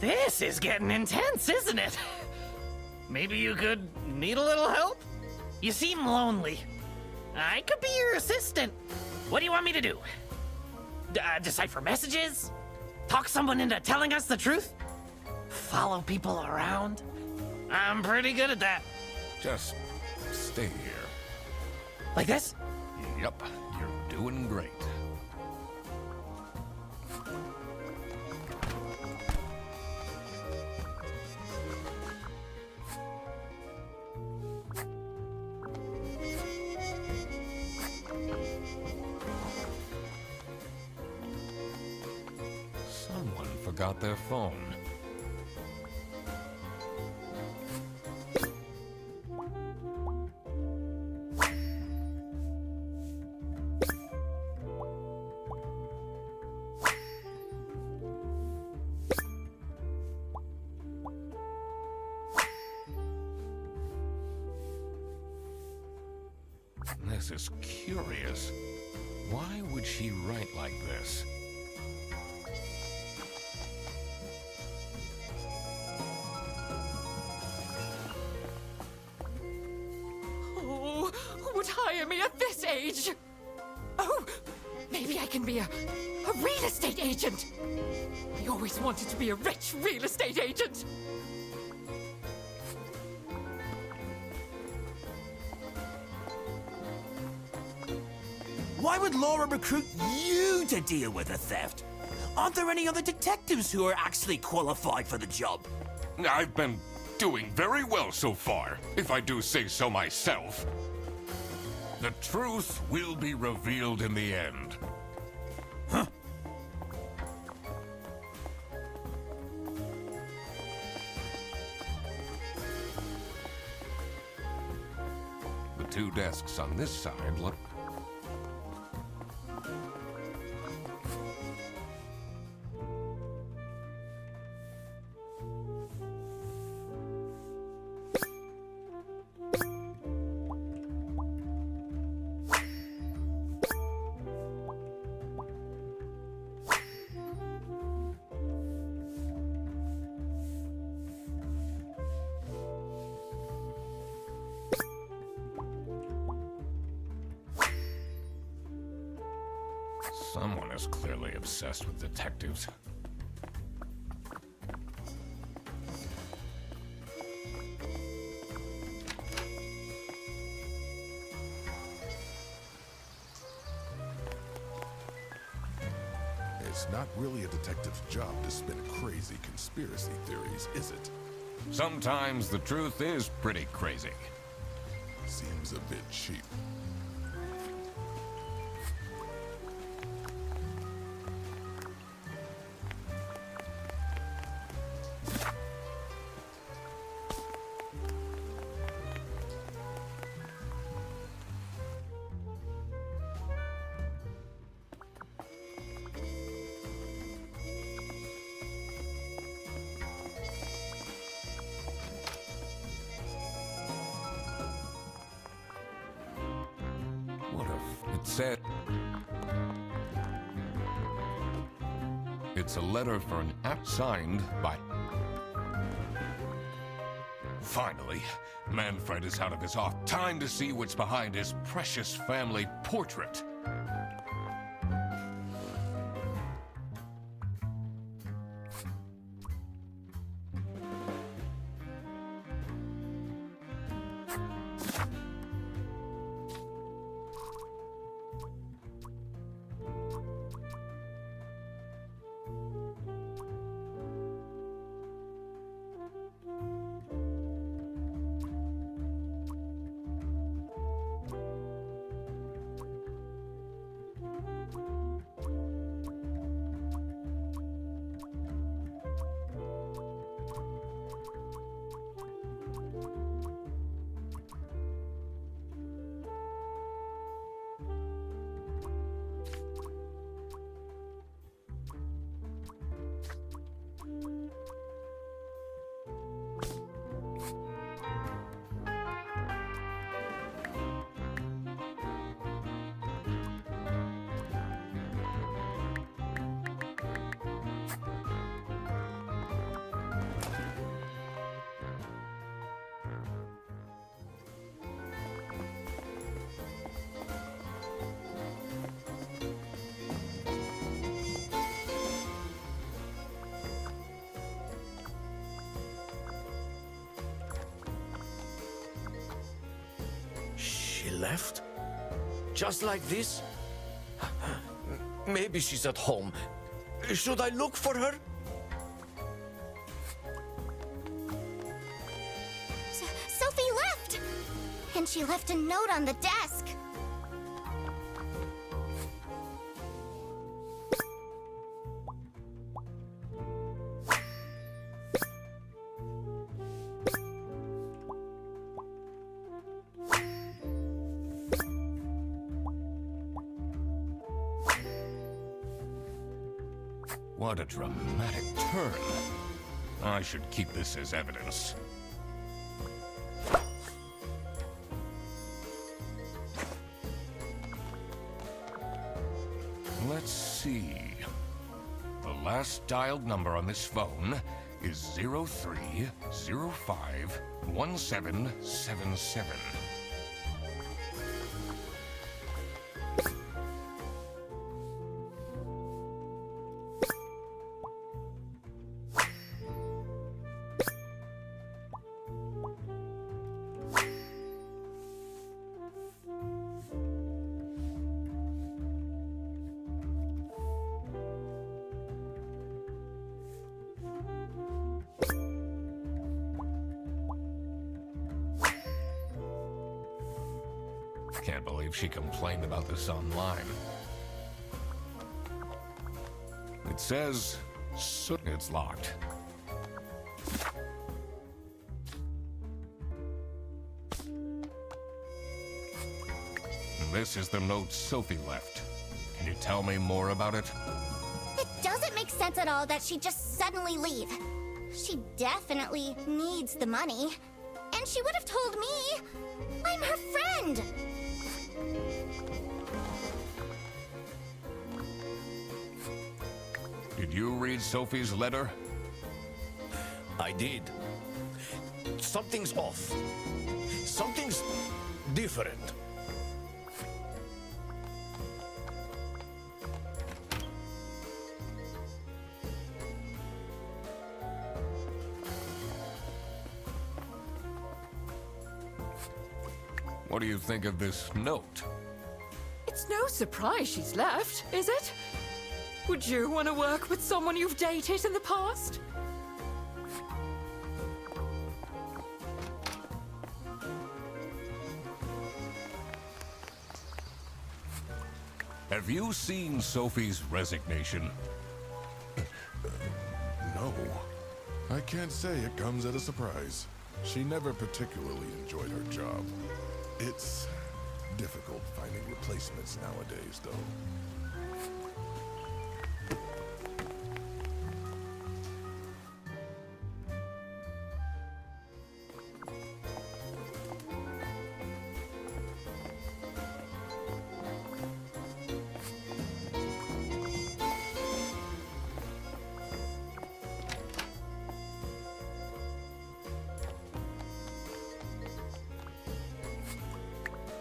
This is getting intense, isn't it? Maybe you could need a little help? You seem lonely. I could be your assistant. What do you want me to do? Decipher messages? Talk someone into telling us the truth? Follow people around? I'm pretty good at that. Just stay here. Like this? Yep, you're doing great. Someone forgot their phone. This is curious. Why would she write like this? Oh, who would hire me at this age? Oh, maybe I can be a real estate agent. I always wanted to be a rich real estate agent. Why would Laura recruit you to deal with a theft? Aren't there any other detectives who are actually qualified for the job? I've been doing very well so far, if I do say so myself. The truth will be revealed in the end. Huh? The two desks on this side look... Someone is clearly obsessed with detectives. It's not really a detective's job to spin crazy conspiracy theories, is it? Sometimes the truth is pretty crazy. Seems a bit cheap. What if it said... It's a letter for an act signed by... Finally, Manfred is out of his off. Time to see what's behind his precious family portrait. She left? Just like this? Maybe she's at home. Should I look for her? Sophie left! And she left a note on the desk. What a dramatic turn. I should keep this as evidence. Let's see. The last dialed number on this phone is 03051777. Can't believe she complained about this online. It says, it's locked. This is the note Sophie left. Can you tell me more about it? It doesn't make sense at all that she'd just suddenly leave. She definitely needs the money. And she would have told me. I'm her friend. Did you read Sophie's letter? I did. Something's off. Something's different. What do you think of this note? It's no surprise she's left, is it? Would you want to work with someone you've dated in the past? Have you seen Sophie's resignation? No. I can't say it comes at a surprise. She never particularly enjoyed her job. It's difficult finding replacements nowadays, though.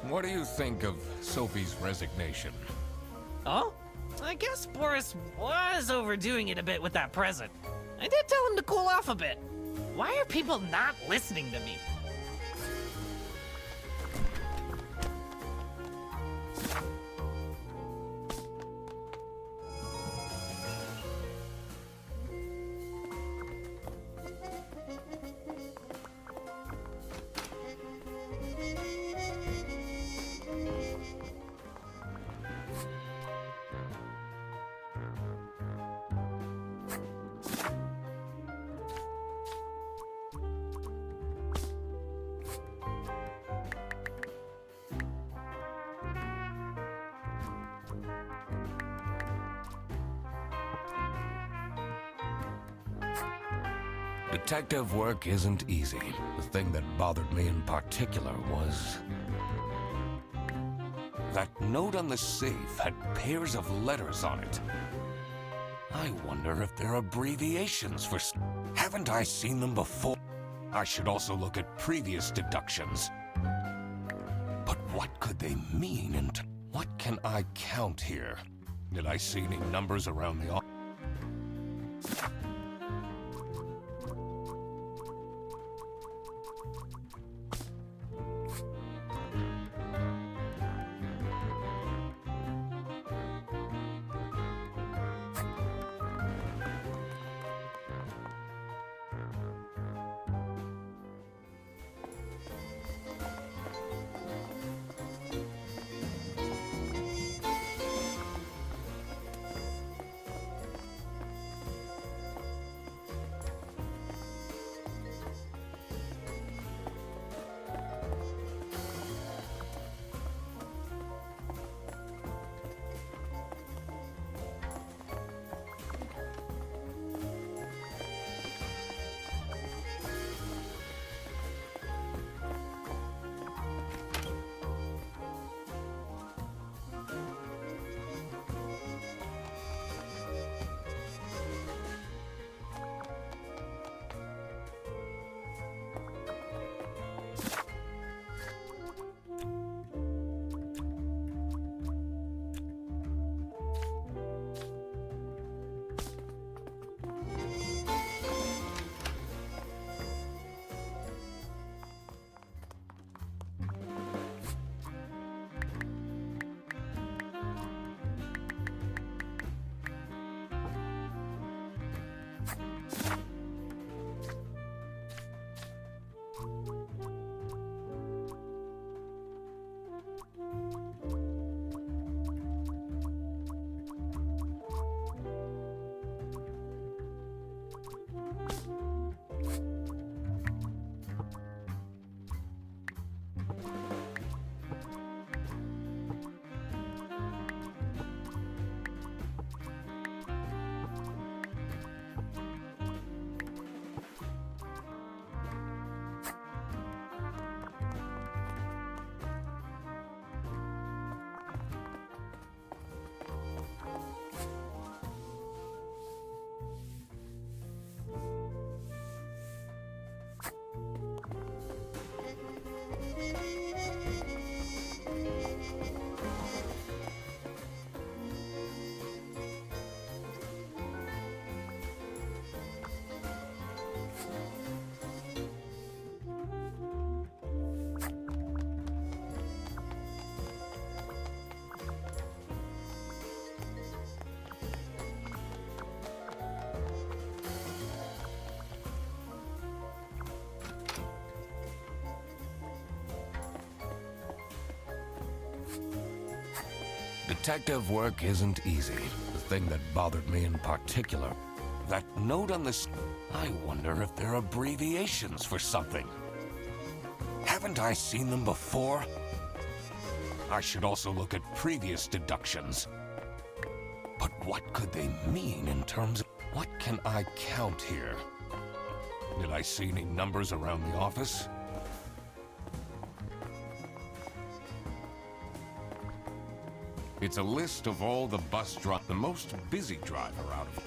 What do you think of Sophie's resignation? Oh? I guess Boris was overdoing it a bit with that present. I did tell him to cool off a bit. Why are people not listening to me? Detective work isn't easy. The thing that bothered me in particular was... that note on the safe had pairs of letters on it. I wonder if they're abbreviations for... Haven't I seen them before? I should also look at previous deductions. But what could they mean, and what can I count here? Did I see any numbers around the office? Detective work isn't easy. The thing that bothered me in particular, that note on the I wonder if they're abbreviations for something. Haven't I seen them before? I should also look at previous deductions. But what could they mean in terms of... What can I count here? Did I see any numbers around the office? It's a list of all the the most busy driver out of...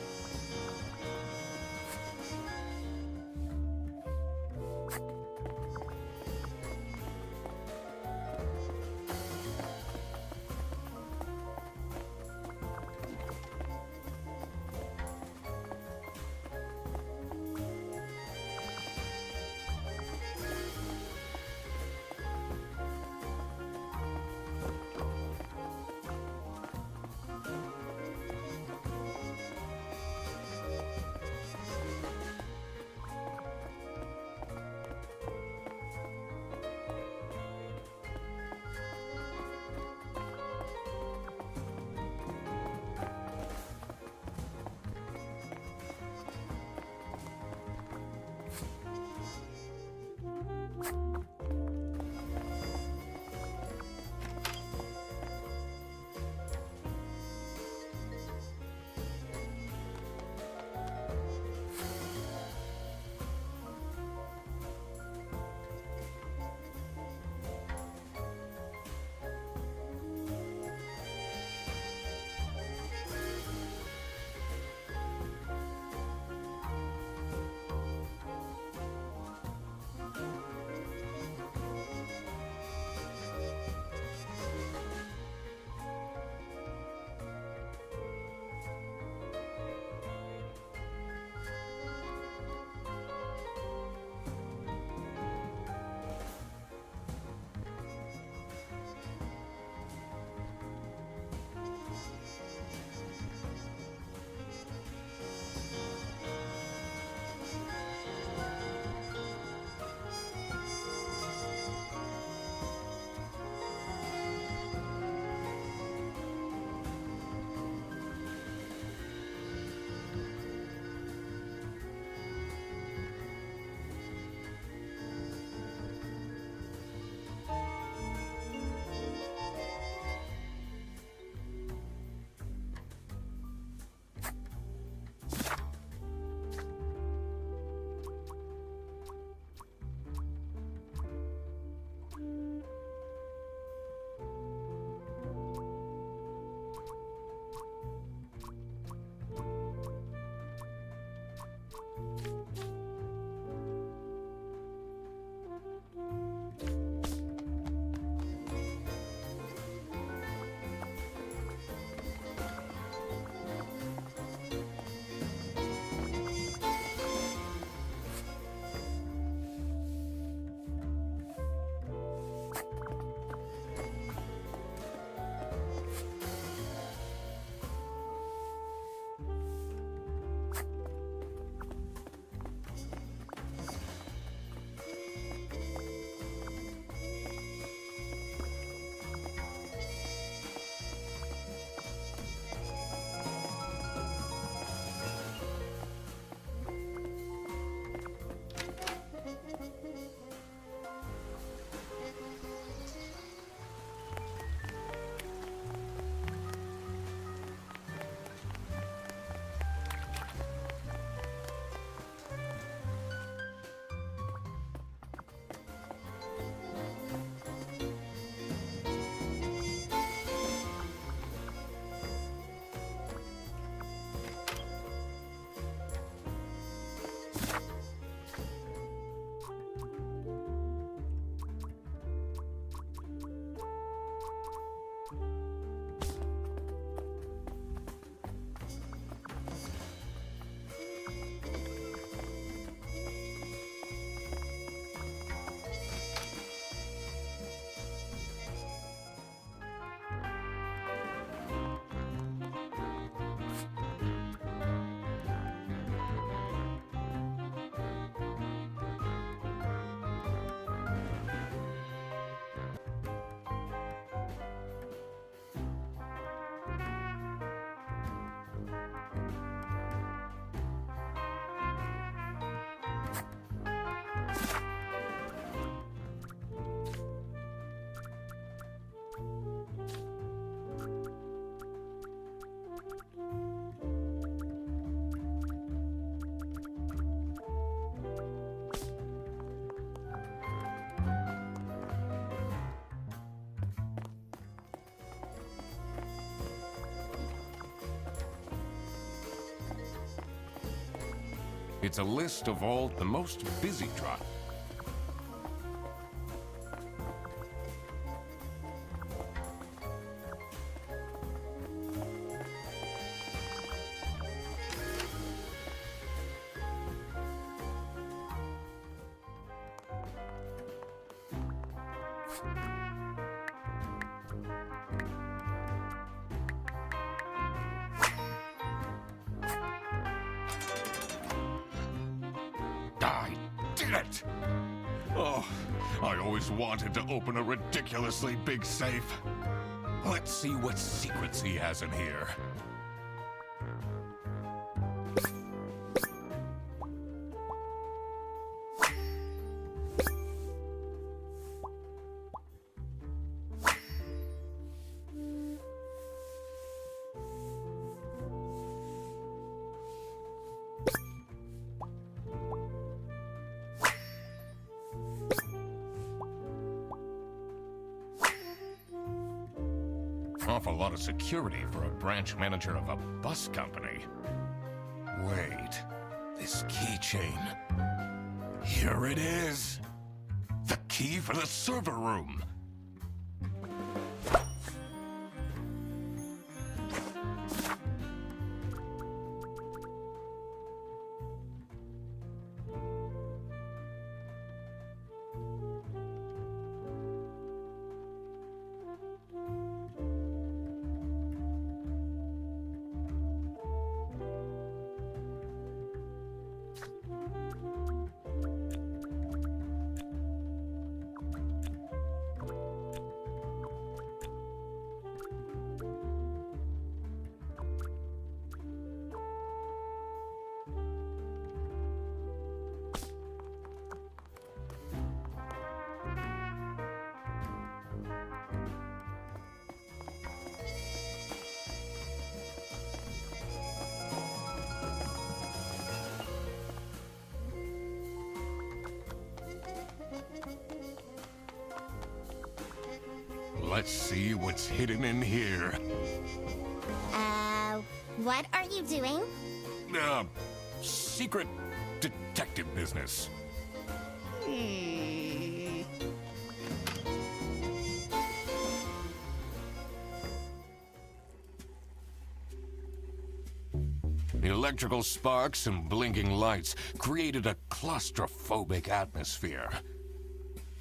It's a list of all the most busy drive. I did it! Oh, I always wanted to open a ridiculously big safe. Let's see what secrets he has in here. Awful lot of security for a branch manager of a bus company. Wait, this keychain. Here it is. The key for the server room. Let's see what's hidden in here. What are you doing? Secret detective business. The electrical sparks and blinking lights created a claustrophobic atmosphere.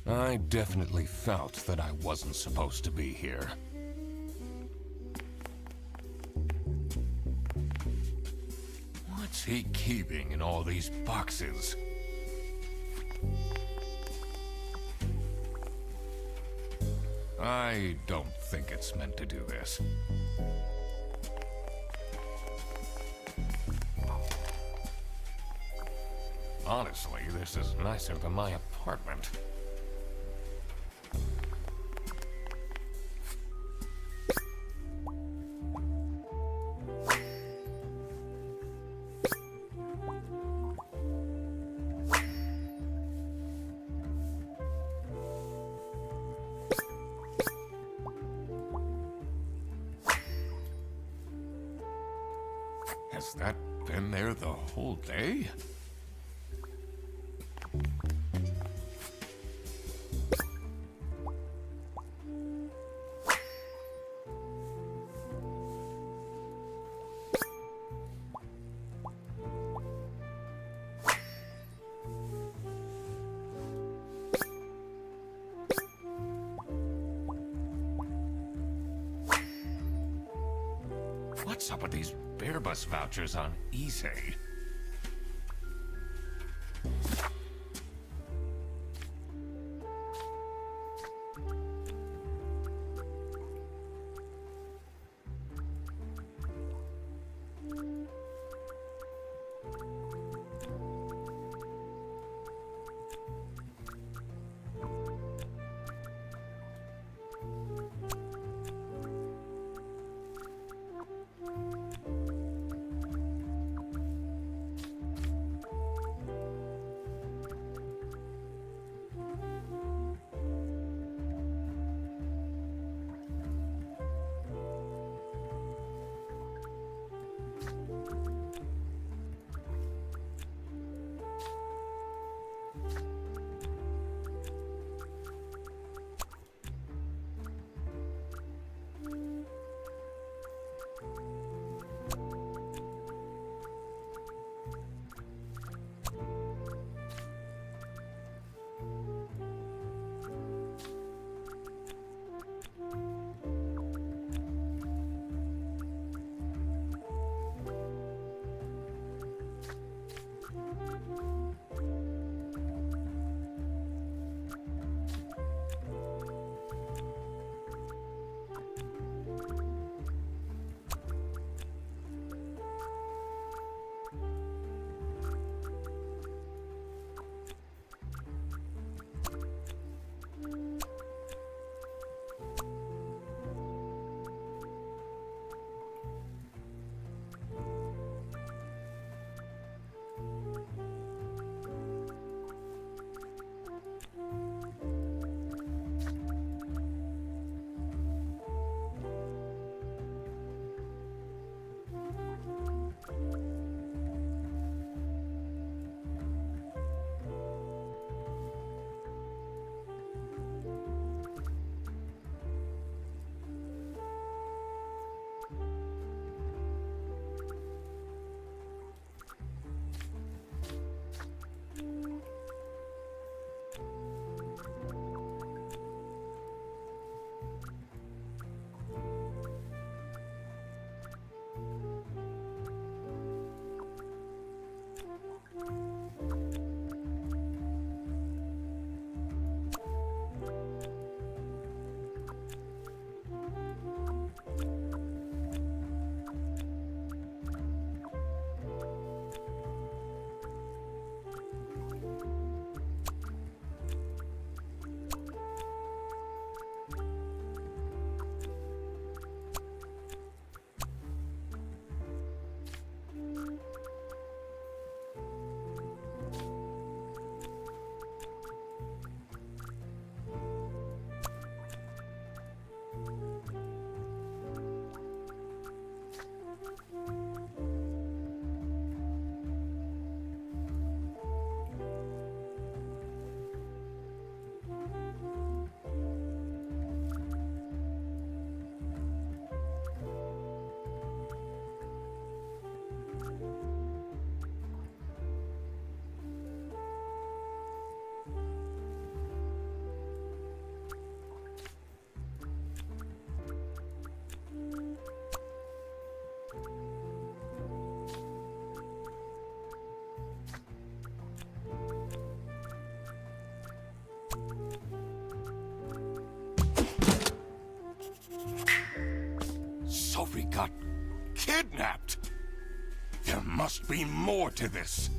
I definitely felt that I wasn't supposed to be here. What's he keeping in all these boxes? I don't think it's meant to do this. Honestly, this is nicer than my apartment. Has that been there the whole day? What's up with these bear bus vouchers on eBay? Jeffrey got kidnapped. There must be more to this.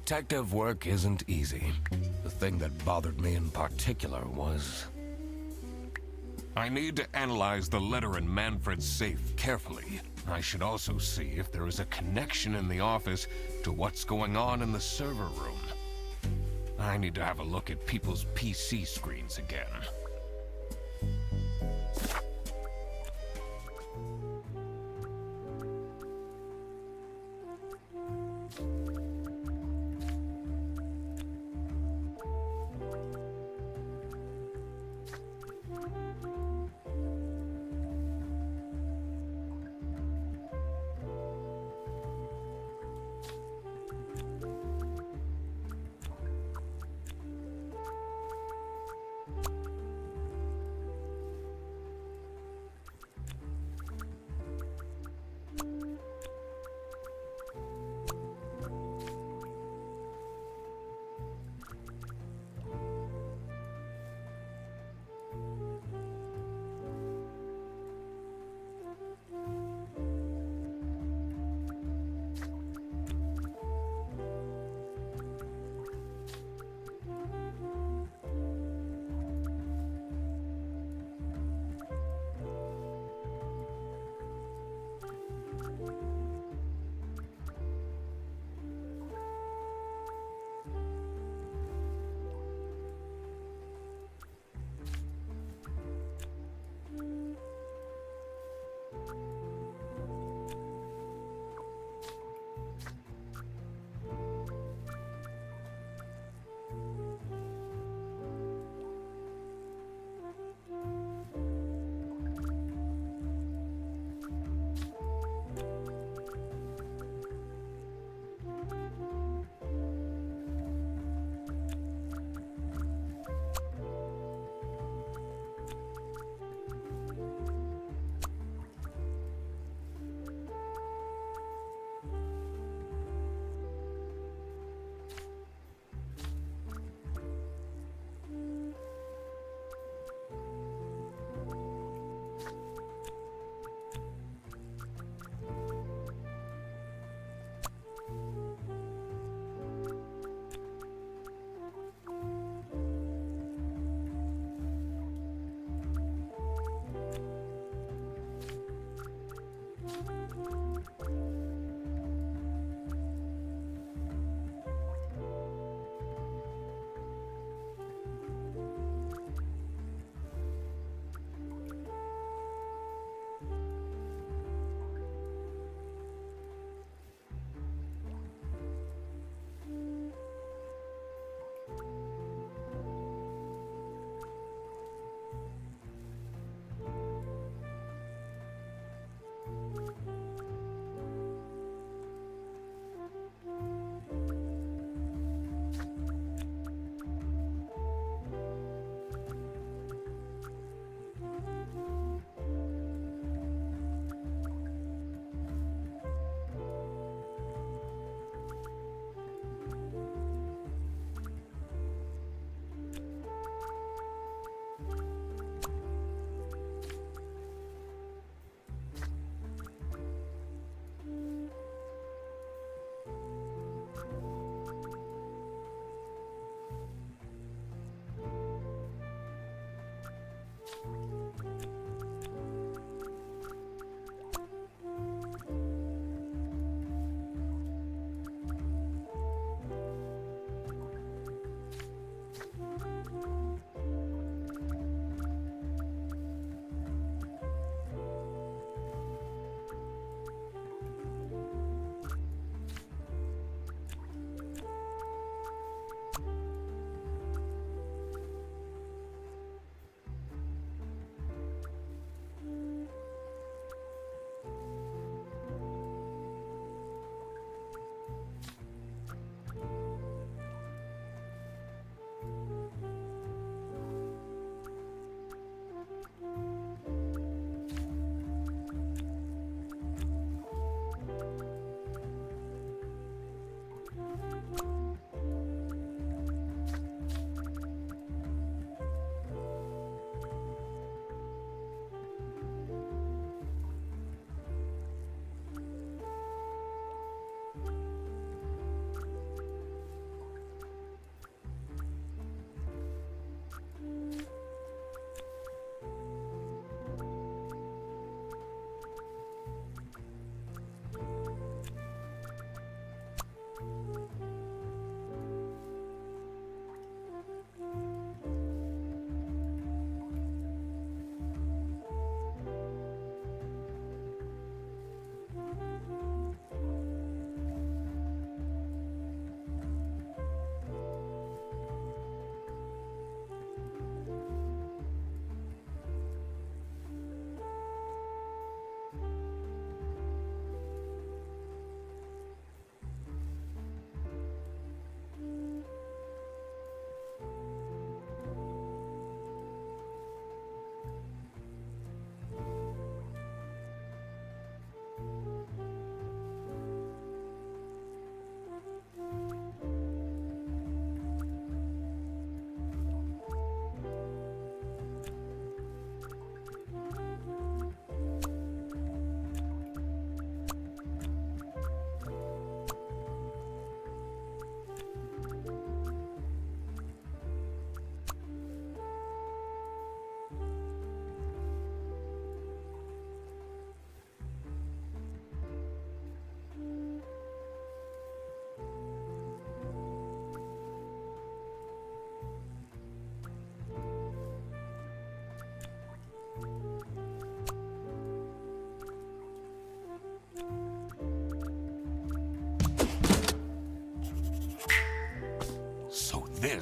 Detective work isn't easy. The thing that bothered me in particular was... I need to analyze the letter in Manfred's safe carefully. I should also see if there is a connection in the office to what's going on in the server room. I need to have a look at people's PC screens again.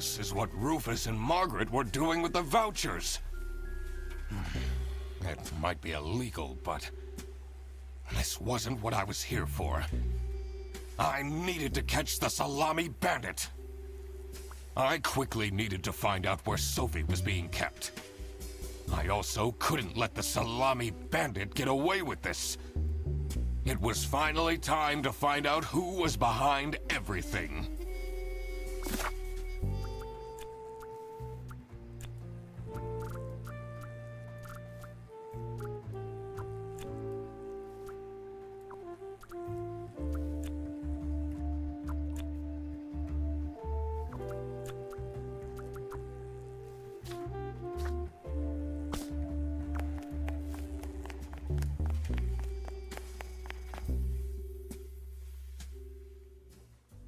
this is what Rufus and Margaret were doing with the vouchers. It might be illegal, but this wasn't what I was here for. I needed to catch the Salami bandit. I quickly needed to find out where Sophie was being kept. I also couldn't let the Salami bandit get away with this. It was finally time to find out who was behind everything.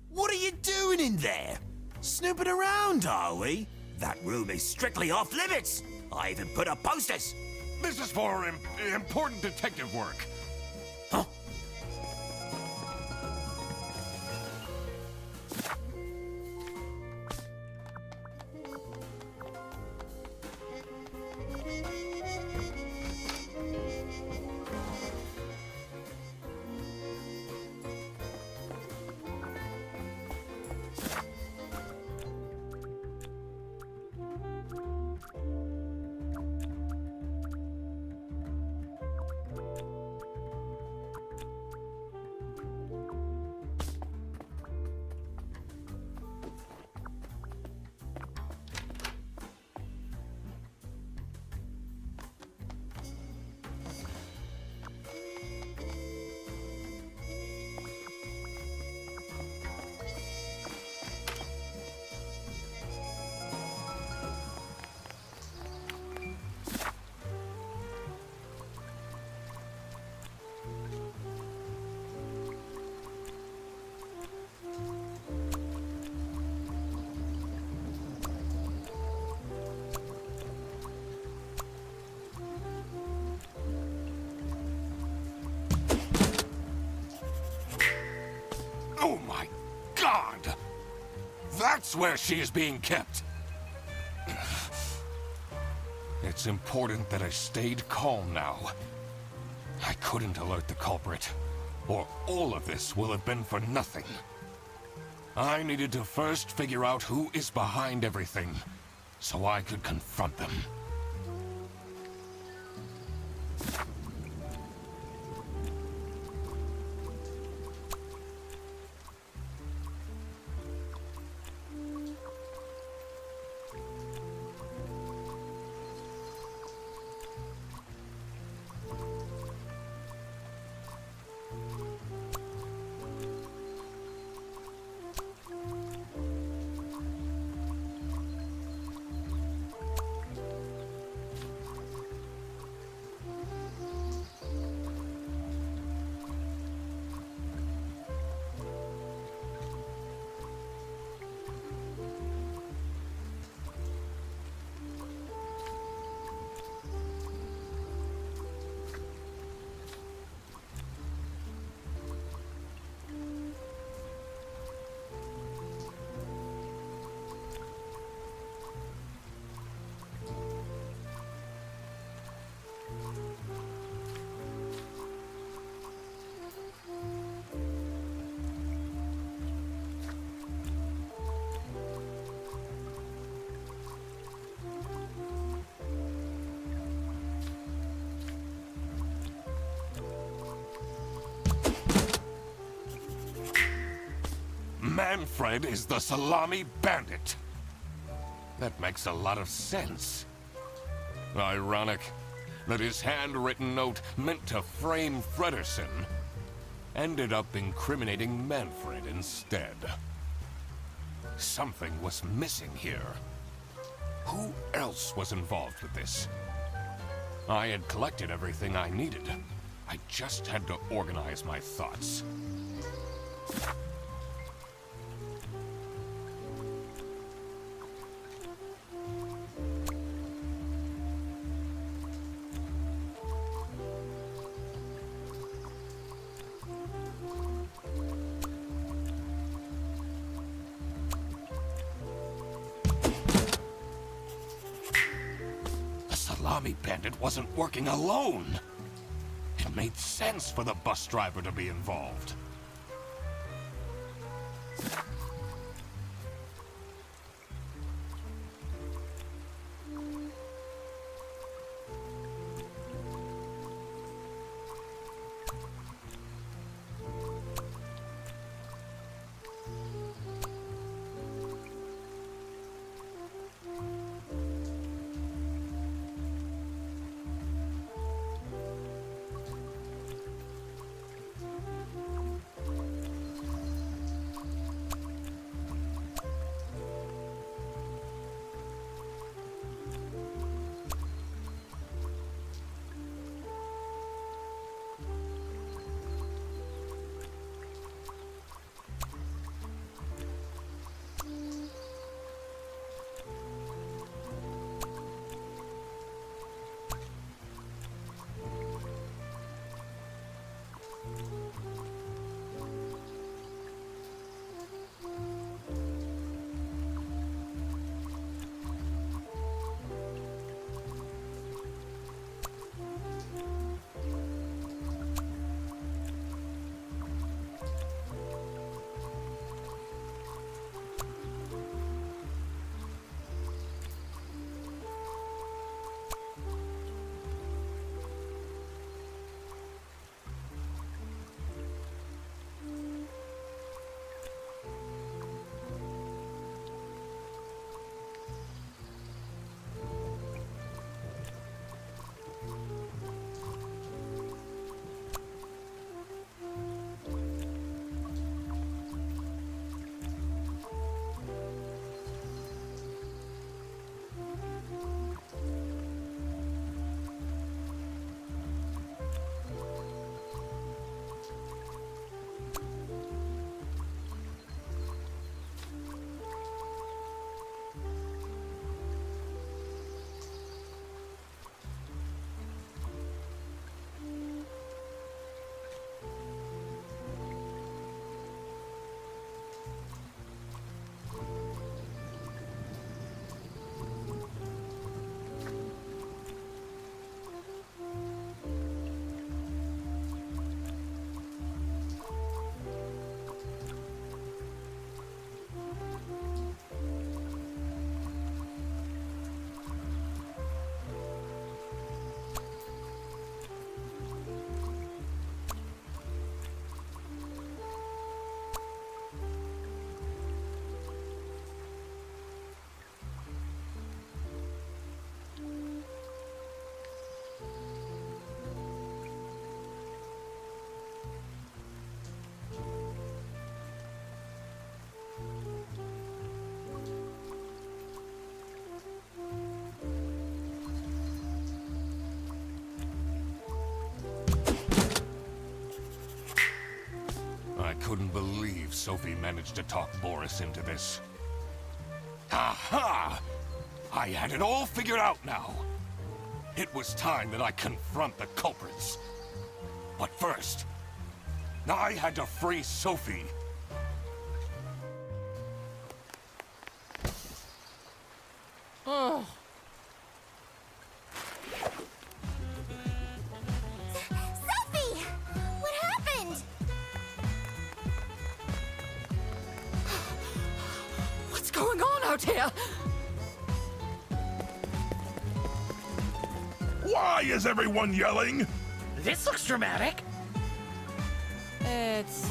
What are you doing in there? Snooping around, are we? That room is strictly off limits. I even put up posters. This is for important detective work. Huh? Oh my God! That's where she is being kept! It's important that I stayed calm now. I couldn't alert the culprit, or all of this will have been for nothing. I needed to first figure out who is behind everything, so I could confront them. Manfred is the Salami bandit. That makes a lot of sense. Ironic that his handwritten note meant to frame Fredersen ended up incriminating Manfred instead. Something was missing here. Who else was involved with this? I had collected everything I needed. I just had to organize my thoughts. Salami bandit wasn't working alone. It made sense for the bus driver to be involved. I couldn't believe Sophie managed to talk Boris into this. Aha! I had it all figured out now. It was time that I confront the culprits. But first, I had to free Sophie. Sophie! What happened? What's going on out here? Why is everyone yelling? This looks dramatic. It's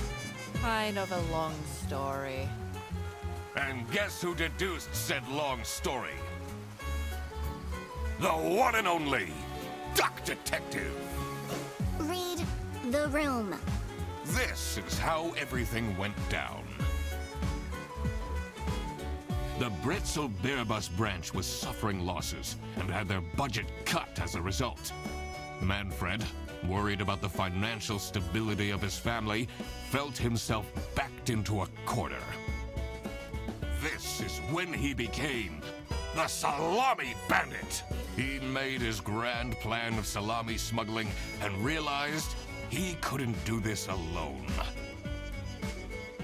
kind of a long story. And guess who deduced said long story? The one and only Duck Detective. Read the room. This is how everything went down. The Bretzel Bearbus branch was suffering losses and had their budget cut as a result. Manfred, worried about the financial stability of his family, felt himself backed into a corner. This is when he became the Salami Bandit. He made his grand plan of salami smuggling and realized he couldn't do this alone.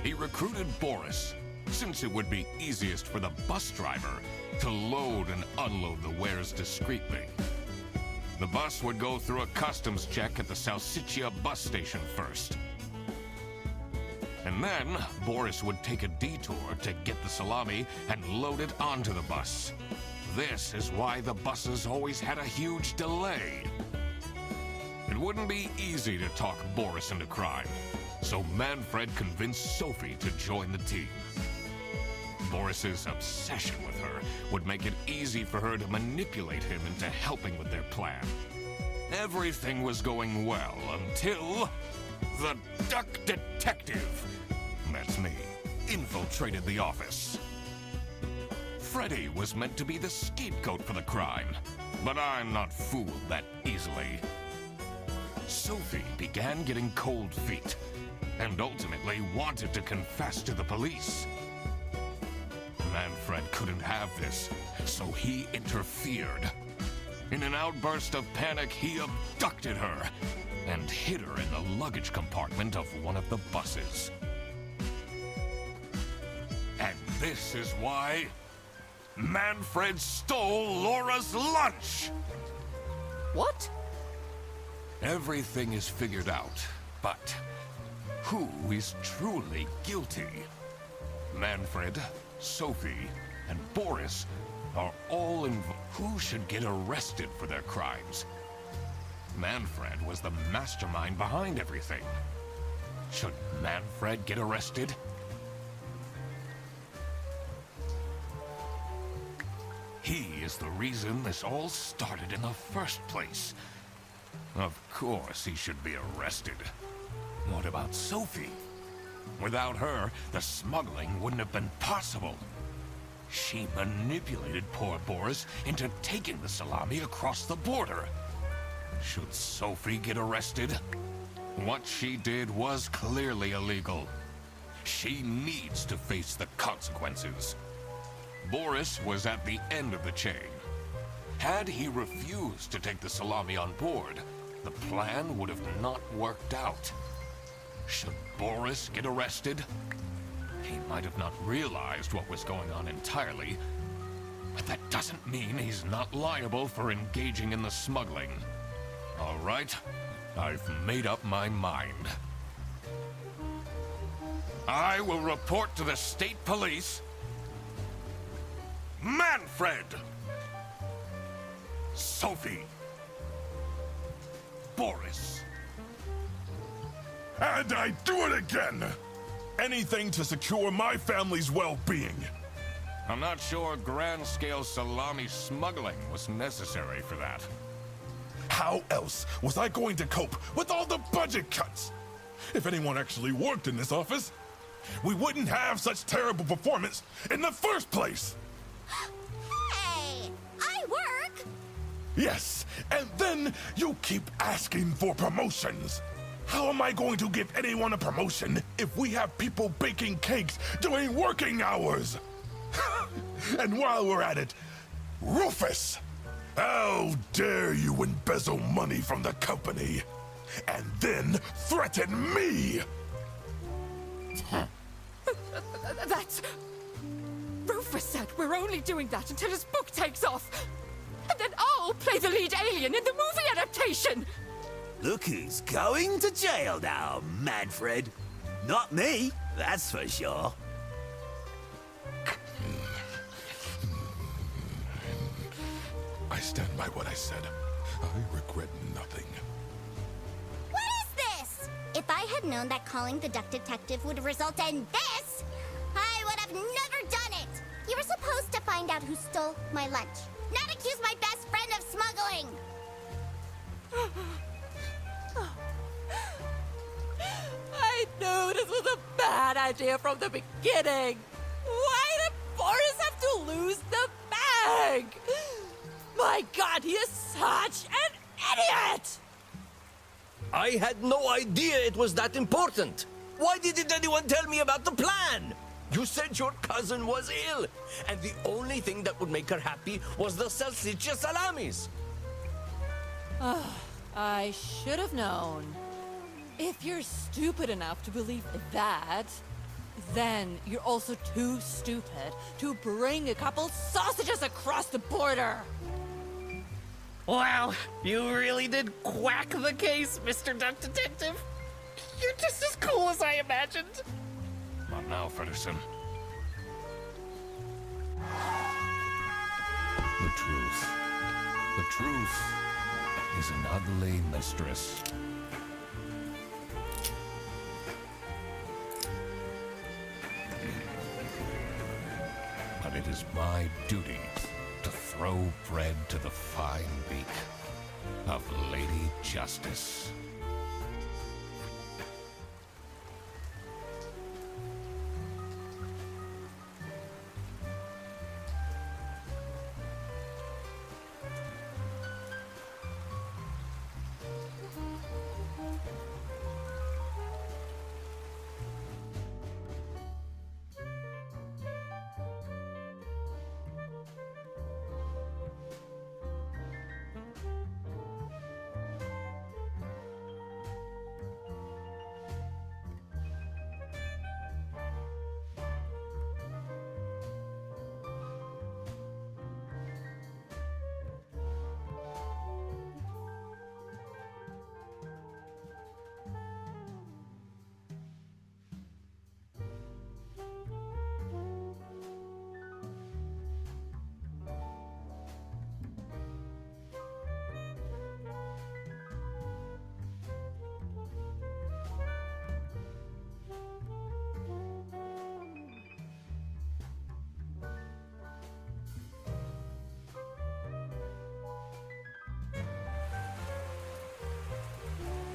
He recruited Boris, since it would be easiest for the bus driver to load and unload the wares discreetly. The bus would go through a customs check at the Salsiccia bus station first. And then, Boris would take a detour to get the salami and load it onto the bus. This is why the buses always had a huge delay. It wouldn't be easy to talk Boris into crime, so Manfred convinced Sophie to join the team. Boris's obsession with her would make it easy for her to manipulate him into helping with their plan. Everything was going well until the Duck Detective, that's me, infiltrated the office. Freddy was meant to be the scapegoat for the crime, but I'm not fooled that easily. Sophie began getting cold feet and ultimately wanted to confess to the police. Manfred couldn't have this, so he interfered. In an outburst of panic, he abducted her and hid her in the luggage compartment of one of the buses. And this is why Manfred stole Laura's lunch! What? Everything is figured out, but who is truly guilty? Manfred, Sophie, and Boris are all involved. Who should get arrested for their crimes? Manfred was the mastermind behind everything. Should Manfred get arrested? He is the reason this all started in the first place. Of course he should be arrested. What about Sophie? Without her, the smuggling wouldn't have been possible. She manipulated poor Boris into taking the salami across the border. Should Sophie get arrested? What she did was clearly illegal. She needs to face the consequences. Boris was at the end of the chain. Had he refused to take the salami on board, the plan would have not worked out. Should Boris get arrested? He might have not realized what was going on entirely, but that doesn't mean he's not liable for engaging in the smuggling. All right, I've made up my mind. I will report to the state police. Manfred! Sophie! Boris! And I do it again! Anything to secure my family's well-being. I'm not sure grand-scale salami smuggling was necessary for that. How else was I going to cope with all the budget cuts? If anyone actually worked in this office, we wouldn't have such terrible performance in the first place! Hey! I work! Yes, and then you keep asking for promotions. How am I going to give anyone a promotion if we have people baking cakes during working hours? And while we're at it, Rufus! How dare you embezzle money from the company and then threaten me? That's... Rufus said we're only doing that until his book takes off. And then I'll play the lead alien in the movie adaptation. Look who's going to jail now, Manfred. Not me, that's for sure. I stand by what I said. I regret nothing. What is this? If I had known that calling the Duck Detective would result in this, I would have never done it! You were supposed to find out who stole my lunch, not accuse my best friend of smuggling! I knew this was a bad idea from the beginning. Why did Boris have to lose the bag? My God, he is such an idiot! I had no idea it was that important. Why didn't anyone tell me about the plan? You said your cousin was ill, and the only thing that would make her happy was the salsiccia salamis. I should have known. If you're stupid enough to believe that, then you're also too stupid to bring a couple sausages across the border. Wow, you really did quack the case, Mr. Duck Detective. You're just as cool as I imagined. Not now, Fredderson. The truth. The truth is an ugly mistress. But it is my duty to throw bread to the fine beak of Lady Justice.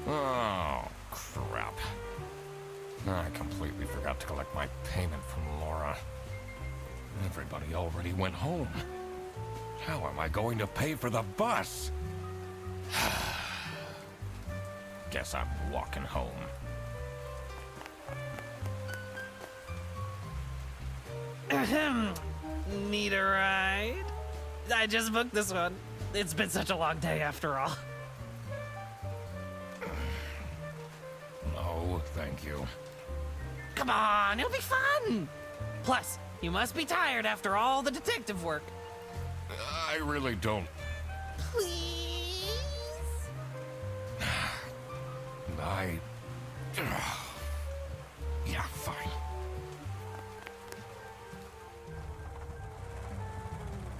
Oh, crap. I completely forgot to collect my payment from Laura. Everybody already went home. How am I going to pay for the bus? Guess I'm walking home. Ahem. Need a ride? I just booked this one. It's been such a long day after all. No, thank you. Come on, it'll be fun! Plus, you must be tired after all the detective work. I really don't. Please? Yeah, fine.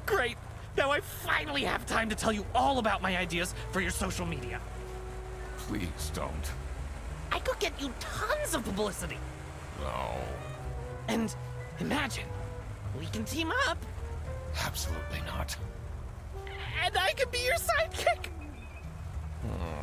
Great! Now I finally have time to tell you all about my ideas for your social media. Please don't. I could get you tons of publicity. No. And imagine, we can team up, Absolutely not. and I could be your sidekick. Hmm.